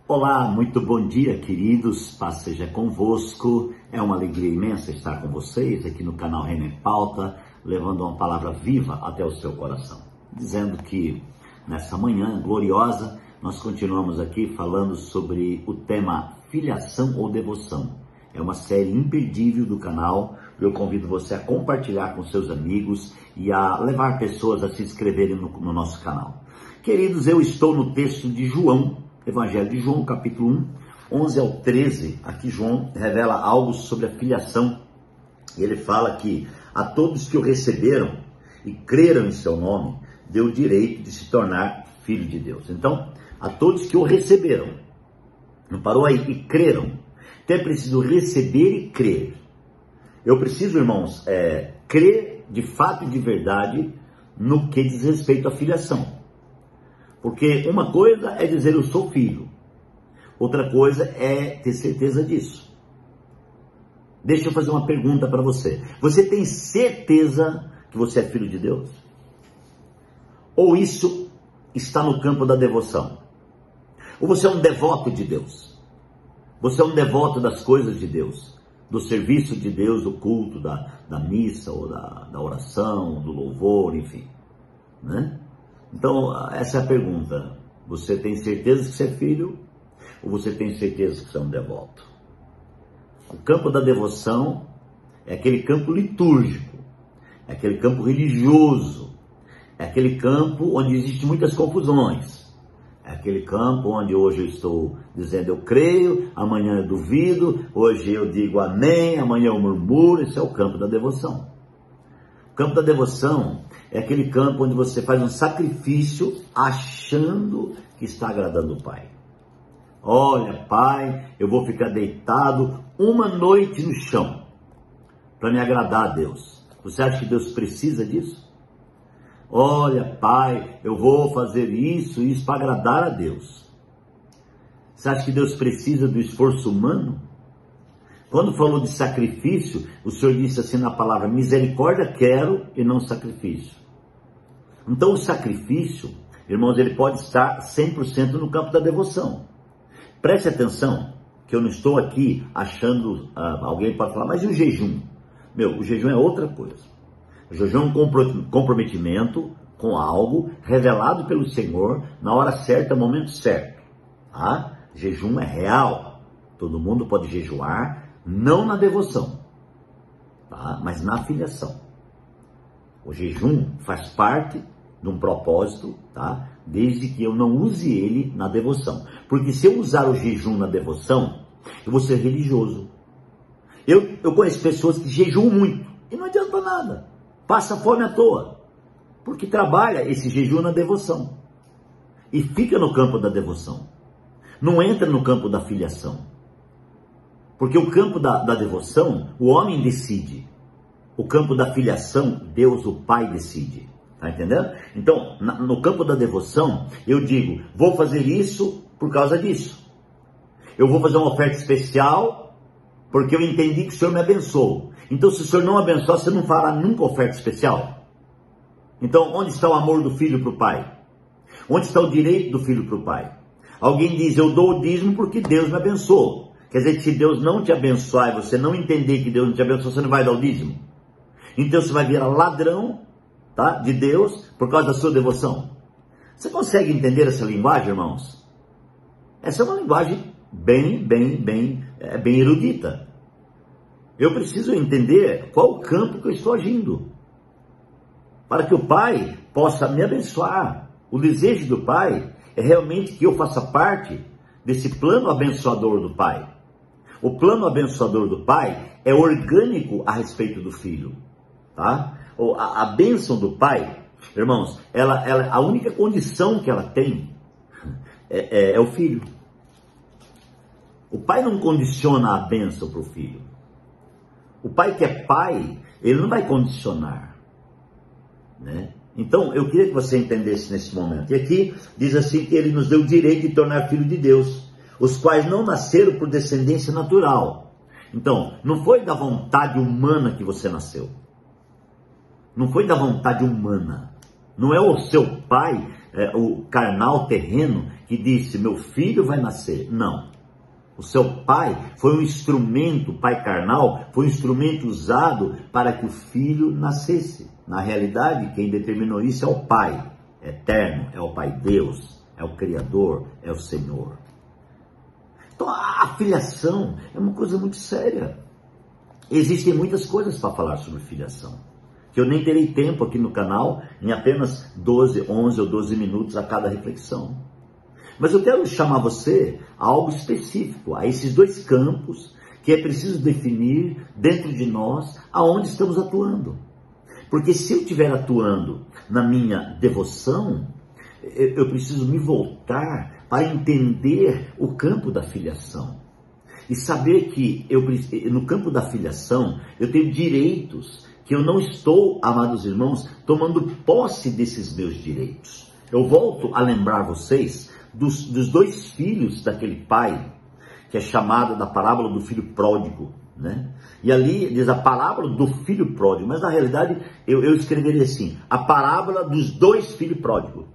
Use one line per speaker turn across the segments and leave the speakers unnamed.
Olá, muito bom dia, queridos. Paz seja convosco. É uma alegria imensa estar com vocês aqui no canal Reino em Pauta, levando uma palavra viva até o seu coração. Dizendo que nessa manhã gloriosa, nós continuamos aqui falando sobre o tema filiação ou devoção. É uma série imperdível do canal. Eu convido você a compartilhar com seus amigos e a levar pessoas a se inscreverem no nosso canal. Queridos, eu estou no texto de João, Evangelho de João, capítulo 1, 11 ao 13. Aqui João revela algo sobre a filiação. Ele fala que a todos que o receberam e creram em seu nome, deu o direito de se tornar filho de Deus. Então, a todos que o receberam, não parou aí, e creram. Então é preciso receber e crer. Eu preciso, irmãos, crer de fato e de verdade no que diz respeito à filiação. Porque uma coisa é dizer eu sou filho, outra coisa é ter certeza disso. Deixa eu fazer uma pergunta para você. Você tem certeza que você é filho de Deus? Ou isso está no campo da devoção? Ou você é um devoto de Deus? Você é um devoto das coisas de Deus, do serviço de Deus, do culto, da missa, ou da oração, do louvor, enfim, né? Então, essa é a pergunta. Você tem certeza que você é filho? Ou você tem certeza que você é um devoto? O campo da devoção é aquele campo litúrgico, é aquele campo religioso, é aquele campo onde existem muitas confusões, é aquele campo onde hoje eu estou dizendo eu creio, amanhã eu duvido, hoje eu digo amém, amanhã eu murmuro. Esse é o campo da devoção. O campo da devoção é aquele campo onde você faz um sacrifício achando que está agradando o Pai. Olha, Pai, eu vou ficar deitado uma noite no chão para me agradar a Deus. Você acha que Deus precisa disso? Olha, Pai, eu vou fazer isso para agradar a Deus. Você acha que Deus precisa do esforço humano? Quando falou de sacrifício, o Senhor disse assim na palavra: misericórdia quero e não sacrifício. Então o sacrifício, irmãos, ele pode estar 100% no campo da devoção. Preste atenção, que eu não estou aqui achando, alguém pode falar, mas e o jejum? O jejum é outra coisa. O jejum é um comprometimento com algo revelado pelo Senhor na hora certa, no momento certo. Tá? Jejum é real. Todo mundo pode jejuar, não na devoção, tá? Mas na filiação. O jejum faz parte de um propósito, tá? Desde que eu não use ele na devoção. Porque se eu usar o jejum na devoção, eu vou ser religioso. Eu conheço pessoas que jejuam muito e não adianta nada. Passa fome à toa. Porque trabalha esse jejum na devoção. E fica no campo da devoção. Não entra no campo da filiação. Porque o campo da devoção, o homem decide. O campo da filiação, Deus, o Pai, decide. Tá entendendo? Então, no campo da devoção, eu digo, vou fazer isso por causa disso. Eu vou fazer uma oferta especial porque eu entendi que o Senhor me abençoou. Então, se o Senhor não abençoar, você não fará nunca oferta especial. Então, onde está o amor do filho para o pai? Onde está o direito do filho para o pai? Alguém diz, eu dou o dízimo porque Deus me abençoou. Quer dizer que se Deus não te abençoar e você não entender que Deus não te abençoou, você não vai dar o dízimo. Então você vai virar ladrão, tá, de Deus por causa da sua devoção. Você consegue entender essa linguagem, irmãos? Essa é uma linguagem bem erudita. Eu preciso entender qual o campo que eu estou agindo, para que o Pai possa me abençoar. O desejo do Pai é realmente que eu faça parte desse plano abençoador do Pai. O plano abençoador do Pai é orgânico a respeito do Filho, tá? A bênção do Pai, irmãos, a única condição que ela tem é o Filho. O Pai não condiciona a bênção para o Filho. O Pai que é Pai, ele não vai condicionar, né? Então, eu queria que você entendesse nesse momento. E aqui diz assim que ele nos deu o direito de tornar filho de Deus, os quais não nasceram por descendência natural. Então, não foi da vontade humana que você nasceu. Não foi da vontade humana. Não é o seu pai o carnal terreno que disse, meu filho vai nascer. Não. O seu pai foi um instrumento, o pai carnal, foi um instrumento usado para que o filho nascesse. Na realidade, quem determinou isso é o Pai eterno, é o Pai Deus, é o Criador, é o Senhor. Então a filiação é uma coisa muito séria. Existem muitas coisas para falar sobre filiação, que eu nem terei tempo aqui no canal, em apenas 11 ou 12 minutos a cada reflexão. Mas eu quero chamar você a algo específico, a esses dois campos que é preciso definir dentro de nós aonde estamos atuando. Porque se eu estiver atuando na minha devoção, eu preciso me voltar para entender o campo da filiação. E saber que no campo da filiação eu tenho direitos, que eu não estou, amados irmãos, tomando posse desses meus direitos. Eu volto a lembrar vocês dos dois filhos daquele pai, que é chamado da parábola do filho pródigo, né? E ali diz a parábola do filho pródigo, mas na realidade eu escreveria assim, a parábola dos dois filhos pródigos.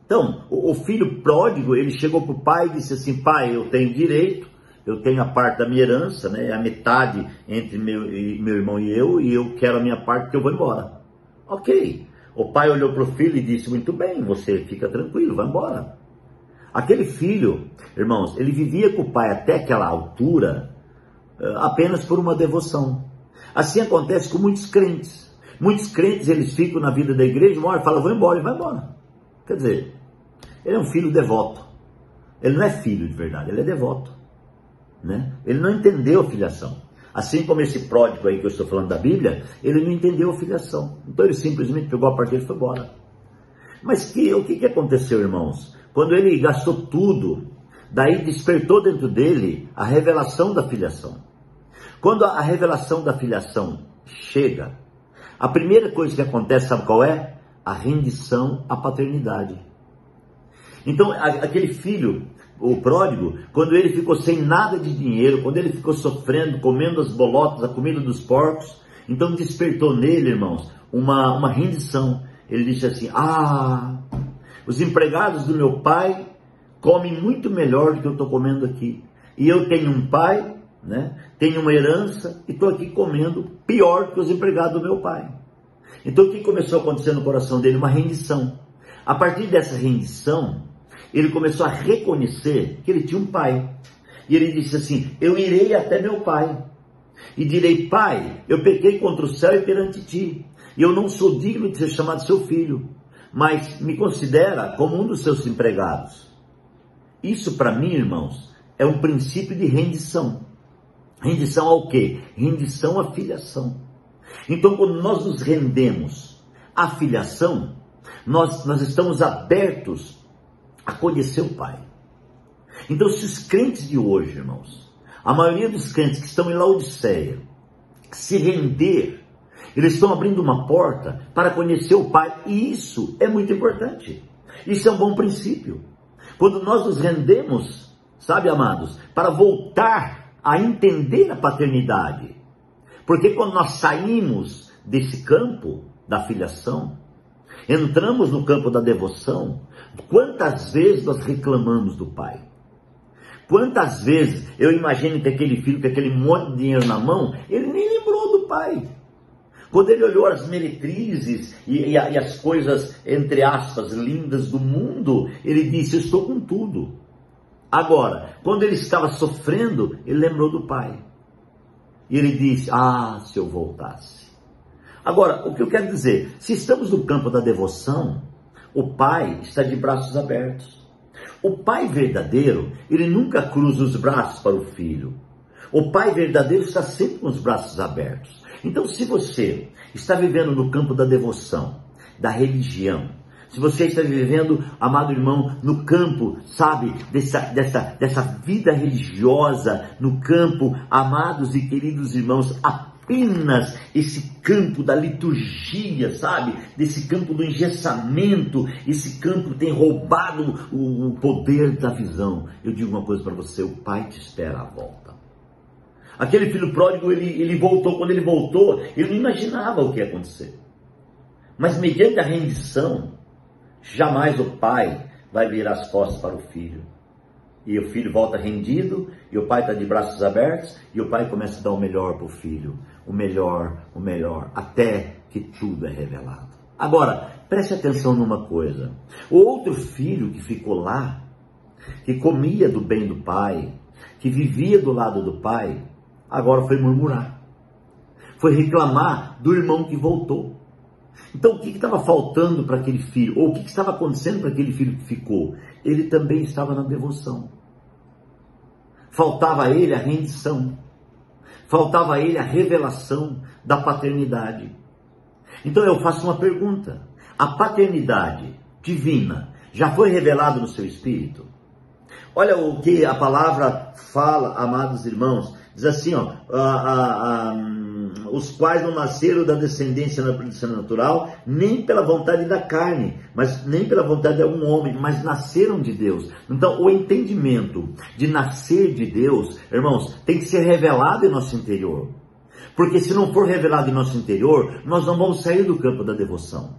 Então, o filho pródigo, ele chegou para o pai e disse assim, pai, eu tenho direito, eu tenho a parte da minha herança, né? A metade entre meu irmão e eu quero a minha parte porque eu vou embora. Ok. O pai olhou para o filho e disse, muito bem, você fica tranquilo, vai embora. Aquele filho, irmãos, ele vivia com o pai até aquela altura apenas por uma devoção. Assim acontece com muitos crentes. Muitos crentes, eles ficam na vida da igreja, uma hora fala, vou embora, e vai embora. Quer dizer, ele é um filho devoto. Ele não é filho de verdade, ele é devoto, né? Ele não entendeu a filiação. Assim como esse pródigo aí que eu estou falando da Bíblia, ele não entendeu a filiação. Então ele simplesmente pegou a parte dele e foi embora. Mas o que aconteceu, irmãos? Quando ele gastou tudo, daí despertou dentro dele a revelação da filiação. Quando a revelação da filiação chega, a primeira coisa que acontece, sabe qual é? A rendição à paternidade. Então aquele filho, o pródigo, quando ele ficou sem nada de dinheiro, quando ele ficou sofrendo, comendo as bolotas, a comida dos porcos, então despertou nele, irmãos, uma rendição. Ele disse assim, os empregados do meu pai comem muito melhor do que eu estou comendo aqui. E eu tenho um pai, né? Tenho uma herança e estou aqui comendo pior que os empregados do meu pai. Então o que começou a acontecer no coração dele? Uma rendição. A partir dessa rendição, ele começou a reconhecer que ele tinha um pai. E ele disse assim, eu irei até meu pai e direi, pai, eu pequei contra o céu e perante ti, e eu não sou digno de ser chamado seu filho, mas me considera como um dos seus empregados. Isso para mim, irmãos, é um princípio de rendição. Rendição ao quê? Rendição à filiação. Então quando nós nos rendemos à filiação, nós estamos abertos a conhecer o Pai. Então se os crentes de hoje, irmãos, a maioria dos crentes que estão em Laodiceia, se render, eles estão abrindo uma porta para conhecer o Pai, e isso é muito importante. Isso é um bom princípio. Quando nós nos rendemos, sabe, amados, para voltar a entender a paternidade, porque quando nós saímos desse campo da filiação, entramos no campo da devoção, quantas vezes nós reclamamos do pai? Quantas vezes eu imagino que aquele filho, com aquele monte de dinheiro na mão, ele nem lembrou do pai. Quando ele olhou as meretrizes e as coisas, entre aspas, lindas do mundo, ele disse, eu estou com tudo. Agora, quando ele estava sofrendo, ele lembrou do pai. E ele disse, se eu voltasse. Agora, o que eu quero dizer, se estamos no campo da devoção, o pai está de braços abertos. O pai verdadeiro, ele nunca cruza os braços para o filho. O pai verdadeiro está sempre com os braços abertos. Então, se você está vivendo no campo da devoção, da religião, se você está vivendo, amado irmão, no campo, sabe, dessa vida religiosa, no campo, amados e queridos irmãos, apenas esse campo da liturgia, sabe, desse campo do engessamento, esse campo que tem roubado o poder da visão, eu digo uma coisa para você, o Pai te espera à volta. Aquele filho pródigo, ele voltou, quando ele voltou, ele não imaginava o que ia acontecer. Mas mediante a rendição, Jamais o pai vai virar as costas para o filho. E o filho volta rendido, e o pai está de braços abertos, e o pai começa a dar o melhor para o filho. O melhor, até que tudo é revelado. Agora, preste atenção numa coisa. O outro filho que ficou lá, que comia do bem do pai, que vivia do lado do pai, agora foi murmurar. Foi reclamar do irmão que voltou. Então, o que estava faltando para aquele filho? Ou o que estava acontecendo para aquele filho que ficou? Ele também estava na devoção. Faltava a ele a rendição. Faltava a ele a revelação da paternidade. Então, eu faço uma pergunta. A paternidade divina já foi revelada no seu espírito? Olha o que a palavra fala, amados irmãos. Diz assim, os quais não nasceram da descendência natural, nem pela vontade da carne, mas nem pela vontade de algum homem, mas nasceram de Deus. Então, o entendimento de nascer de Deus, irmãos, tem que ser revelado em nosso interior. Porque se não for revelado em nosso interior, nós não vamos sair do campo da devoção.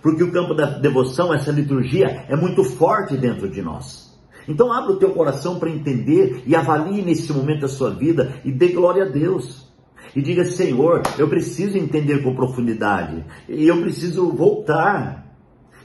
Porque o campo da devoção, essa liturgia, é muito forte dentro de nós. Então abra o teu coração para entender e avalie nesse momento da sua vida e dê glória a Deus. E diga, Senhor, eu preciso entender com profundidade. E eu preciso voltar.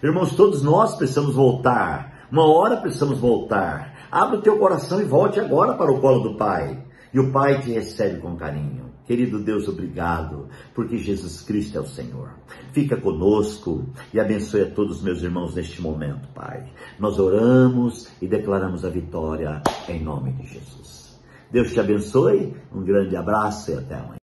Irmãos, todos nós precisamos voltar. Uma hora precisamos voltar. Abra o teu coração e volte agora para o colo do Pai. E o Pai te recebe com carinho. Querido Deus, obrigado, porque Jesus Cristo é o Senhor. Fica conosco e abençoe a todos os meus irmãos neste momento, Pai. Nós oramos e declaramos a vitória em nome de Jesus. Deus te abençoe, um grande abraço e até amanhã.